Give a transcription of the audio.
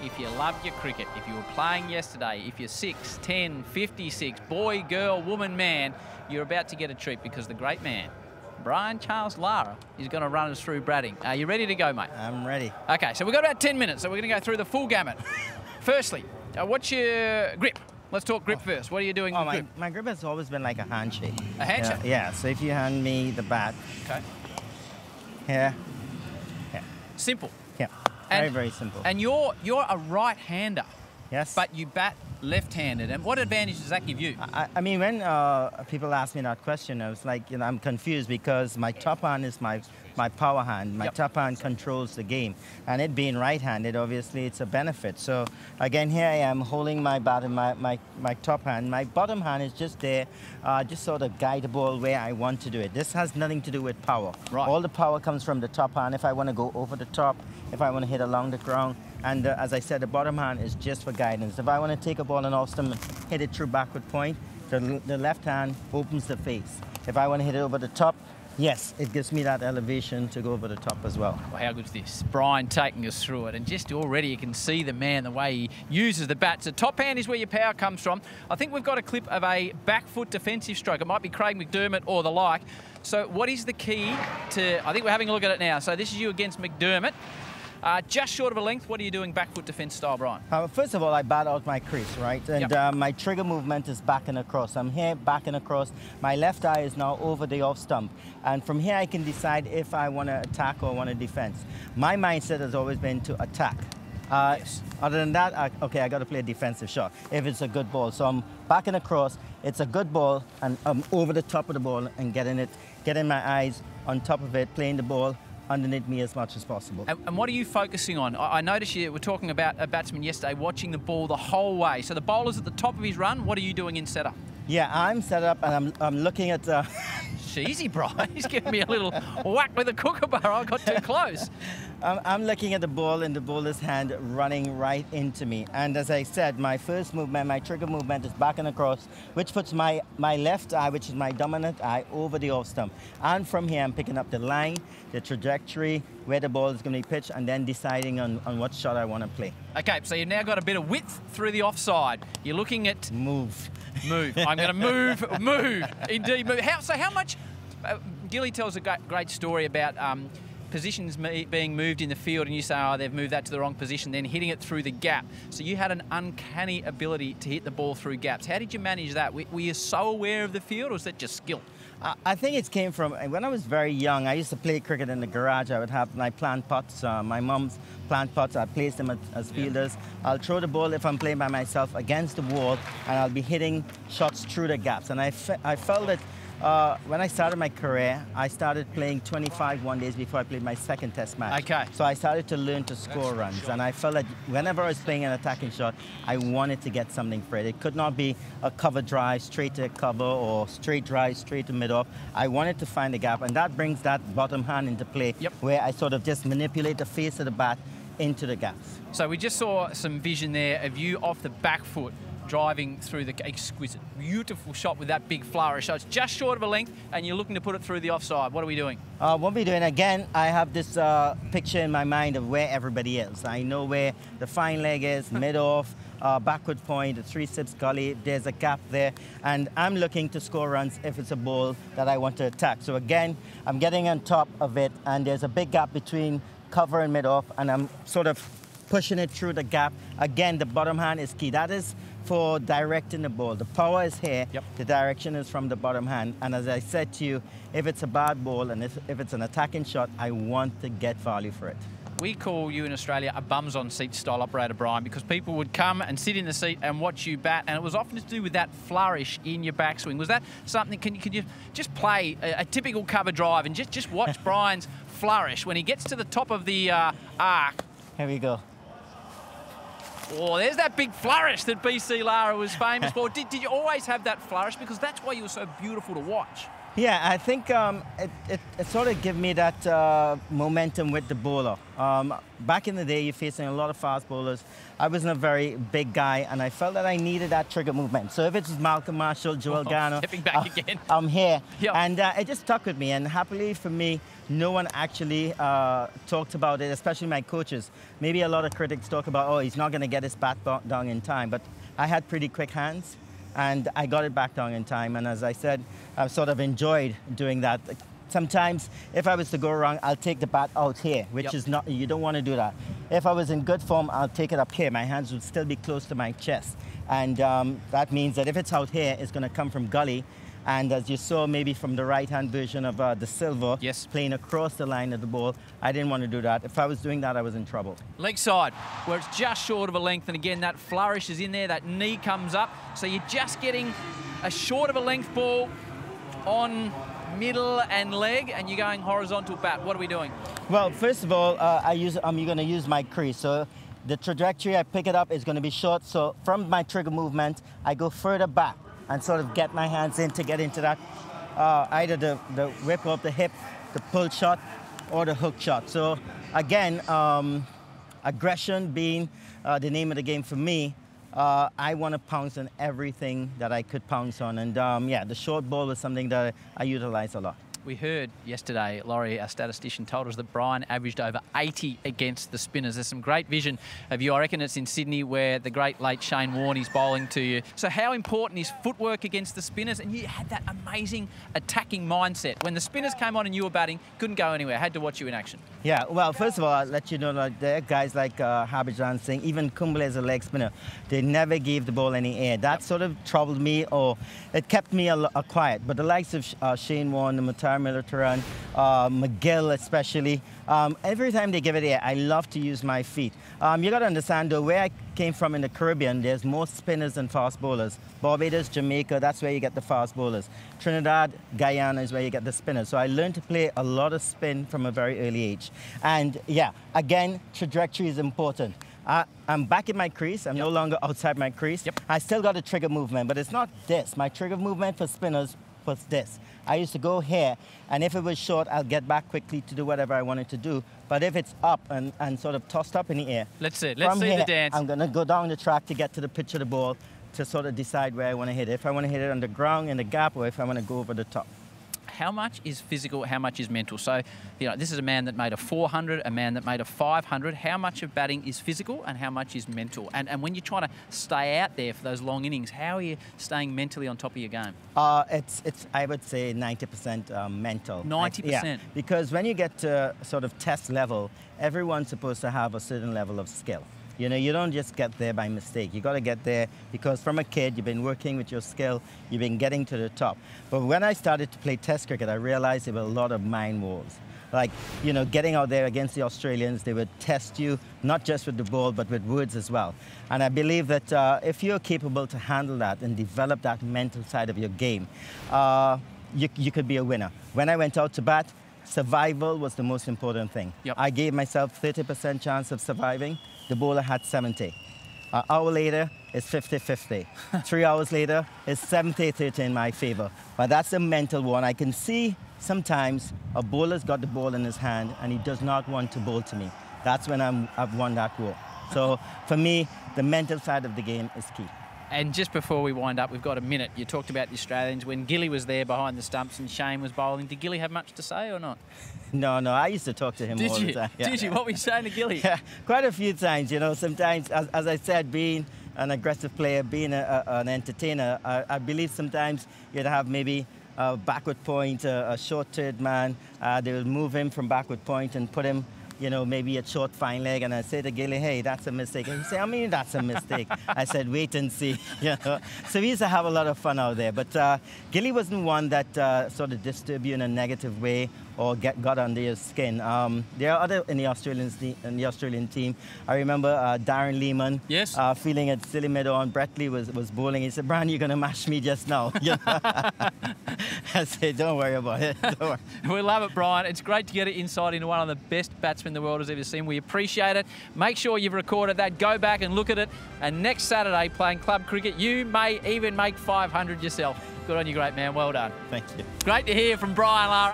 if you love your cricket, if you were playing yesterday, if you're 6, 10, 56, boy, girl, woman, man, you're about to get a treat because the great man, Brian Charles Lara, is going to run us through batting. Are you ready to go, mate? I'm ready. Okay, so we've got about 10 minutes, so we're going to go through the full gamut. Firstly, what's your grip? Let's talk grip first. What are you doing with grip? My grip has always been like a handshake. A handshake? Yeah, so if you hand me the bat. Okay. Here. Simple. Yeah, very, very simple. And you're a right-hander. Yes. But you bat left-handed. And what advantage does that give you? I mean, when people ask me that question, I was like, I'm confused because my top hand is my power hand. My top hand controls the game. And it being right-handed, obviously, it's a benefit. So, again, here I am holding my bat in my top hand. My bottom hand is just there, just sort of guide the ball where I want to do it. This has nothing to do with power. Right. All the power comes from the top hand. If I want to go over the top, if I want to hit along the ground, and as I said, the bottom hand is just for guidance. If I want to take a ball and off stump and hit it through backward point, the left hand opens the face. If I want to hit it over the top, yes, it gives me that elevation to go over the top as well. Well, how good's this? Brian taking us through it, and just already you can see the man, the way he uses the bat. So top hand is where your power comes from. I think we've got a clip of a back foot defensive stroke. It might be Craig McDermott or the like. So what is the key to, I think we're having a look at it now. So this is you against McDermott. Just short of a length, what are you doing back foot defence style, Brian? First of all, I bat out my crease, right? And my trigger movement is back and across. I'm here, back and across. My left eye is now over the off stump. And from here, I can decide if I want to attack or want to defend. My mindset has always been to attack. Yes. Other than that, okay, I got to play a defensive shot if it's a good ball. So I'm back and across. It's a good ball, and I'm over the top of the ball and getting my eyes on top of it, playing the ball underneath me as much as possible. And what are you focusing on? I noticed you were talking about a batsman yesterday watching the ball the whole way. So the bowler's at the top of his run. What are you doing in setup? Yeah, I'm set up and I'm looking at... Easy, Brian. He's giving me a little whack with a kookaburra. I got too close. I'm looking at the ball in the bowler's hand running right into me. And as I said, my first movement, my trigger movement is back and across, which puts my left eye, which is my dominant eye, over the off stump. And from here, I'm picking up the line, the trajectory, where the ball is going to be pitched, and then deciding on what shot I want to play. Okay, so you've now got a bit of width through the offside. You're looking at... Move. I'm going to move. Indeed, move. How much... Gilly tells a great story about positions being moved in the field, and you say, oh, they've moved that to the wrong position, then hitting it through the gap. So you had an uncanny ability to hit the ball through gaps. How did you manage that? Were you so aware of the field, or was that just skill? I think it came from, when I was very young, I used to play cricket in the garage. I would have my plant pots, my mom's plant pots. I'd place them as fielders. I'll throw the ball if I'm playing by myself against the wall, and I'll be hitting shots through the gaps. And I felt that when I started my career, I started playing 25 one-days before I played my second test match. Okay. So I started to learn to score runs, and I felt that whenever I was playing an attacking shot, I wanted to get something for it. It could not be a cover drive straight to cover or straight drive straight to mid-off. I wanted to find a gap, and that brings that bottom hand into play, where I sort of just manipulate the face of the bat into the gaps. So we just saw some vision there of you off the back foot, driving through the exquisite, beautiful shot with that big flourish. So it's just short of a length, and you're looking to put it through the offside. What are we doing? What we're doing, again, I have this picture in my mind of where everybody is. I know where the fine leg is, mid-off, backward point, the 3-6 gully, there's a gap there, and I'm looking to score runs if it's a ball that I want to attack. So again, I'm getting on top of it, and there's a big gap between cover and mid-off, and I'm sort of pushing it through the gap. Again, the bottom hand is key. That is for directing the ball. The power is here, the direction is from the bottom hand. And as I said to you, if it's a bad ball and if it's an attacking shot, I want to get value for it. We call you in Australia a bums-on-seat style operator, Brian, because people would come and sit in the seat and watch you bat, and it was often to do with that flourish in your backswing. Was that something, can you just play a typical cover drive and just watch Brian's flourish when he gets to the top of the arc? Here we go. Oh, there's that big flourish that BC Lara was famous for. Did you always have that flourish? Because that's why you were so beautiful to watch. Yeah, I think it sort of gave me that momentum with the bowler. Back in the day, you're facing a lot of fast bowlers. I wasn't a very big guy, and I felt that I needed that trigger movement. So if it's Malcolm Marshall, Joel Garner, stepping back again. I'm here. And it just stuck with me, and happily for me, no one actually talked about it, especially my coaches. Maybe a lot of critics talk about, oh, he's not going to get his bat down in time, but I had pretty quick hands, and I got it back down in time. And as I said, I've sort of enjoyed doing that. Sometimes, if I was to go wrong, I'll take the bat out here, which is not, you don't want to do that. If I was in good form, I'll take it up here. My hands would still be close to my chest. And that means that if it's out here, it's going to come from gully. And as you saw maybe from the right-hand version of the silver, playing across the line of the ball, I didn't want to do that. If I was doing that, I was in trouble. Leg side, where it's just short of a length. And again, that flourish is in there, that knee comes up. So you're just getting a short of a length ball on middle and leg, and you're going horizontal bat. What are we doing? Well, first of all, I'm going to use my crease. So the trajectory I pick it up is going to be short. So from my trigger movement, I go further back and sort of get my hands in to get into that, either the whip of the hip, the pull shot, or the hook shot. So again, aggression being the name of the game for me, I want to pounce on everything that I could pounce on. And yeah, the short ball was something that I utilize a lot. We heard yesterday, Laurie, our statistician, told us that Brian averaged over 80 against the spinners. There's some great vision of you. I reckon it's in Sydney where the great late Shane Warnie's bowling to you. So how important is footwork against the spinners? And you had that amazing attacking mindset. When the spinners came on and you were batting, couldn't go anywhere, had to watch you in action. Yeah, well, first of all, I'll let you know that there are guys like Harbhajan Singh, even Kumble as a leg spinner, they never gave the ball any air. That sort of troubled me, or it kept me quiet. But the likes of Shane Warne, Matar Militaran, McGill especially, every time they give it air, I love to use my feet. You got to understand, though, where I came from in the Caribbean, there's more spinners than fast bowlers. Barbados, Jamaica, that's where you get the fast bowlers. Trinidad, Guyana is where you get the spinners. So I learned to play a lot of spin from a very early age. And yeah, again, trajectory is important. I'm back in my crease. I'm no longer outside my crease. I still got a trigger movement, but it's not this. My trigger movement for spinners was this. I used to go here, and if it was short, I'll get back quickly to do whatever I wanted to do. But if it's up and sort of tossed up in the air, let's see the dance. I'm going to go down the track to get to the pitch of the ball to sort of decide where I want to hit it. If I want to hit it on the ground, in the gap, or if I want to go over the top. How much is physical, how much is mental? So, you know, this is a man that made a 400, a man that made a 500. How much of batting is physical and how much is mental? And when you're trying to stay out there for those long innings, how are you staying mentally on top of your game? It's I would say 90% mental. 90%? Yeah, because when you get to sort of test level, everyone's supposed to have a certain level of skill. You know, you don't just get there by mistake. You got to get there because from a kid, you've been working with your skill, you've been getting to the top. But when I started to play Test cricket, I realized there were a lot of mind wars. Like, you know, getting out there against the Australians, they would test you, not just with the ball, but with words as well. And I believe that if you're capable to handle that and develop that mental side of your game, you could be a winner. When I went out to bat, survival was the most important thing. I gave myself 30% chance of surviving. The bowler had 70. An hour later, it's 50-50. 3 hours later, it's 70-30 in my favor. But that's a mental one. I can see sometimes a bowler's got the ball in his hand and he does not want to bowl to me. That's when I've won that war. So for me, the mental side of the game is key. And just before we wind up, we've got a minute. You talked about the Australians. When Gilly was there behind the stumps and Shane was bowling, did Gilly have much to say or not? No, I used to talk to him all the time. Yeah. Did you? What were you saying to Gilly? Yeah, quite a few times, you know. Sometimes, as I said, being an aggressive player, being an entertainer, I believe sometimes you'd have maybe a backward point, a short-third man. They would move him from backward point and put him, you know, maybe a short fine leg, and I say to Gilly, hey, that's a mistake. And he said, I mean, that's a mistake. I said, wait and see. You know? So we used to have a lot of fun out there. But Gilly wasn't one that sort of disturbed you in a negative way or got under your skin. There are other in the Australian team. I remember Darren Lehman feeling at silly mid-on. Brett Lee was bowling. He said, Brian, you're going to mash me just now. You know? I said, don't worry about it. Don't worry. We love it, Brian. It's great to get an insight into one of the best batsmen the world has ever seen. We appreciate it. Make sure you've recorded that. Go back and look at it. And next Saturday, playing club cricket, you may even make 500 yourself. Good on you, great man. Well done. Thank you. Great to hear from Brian Lara.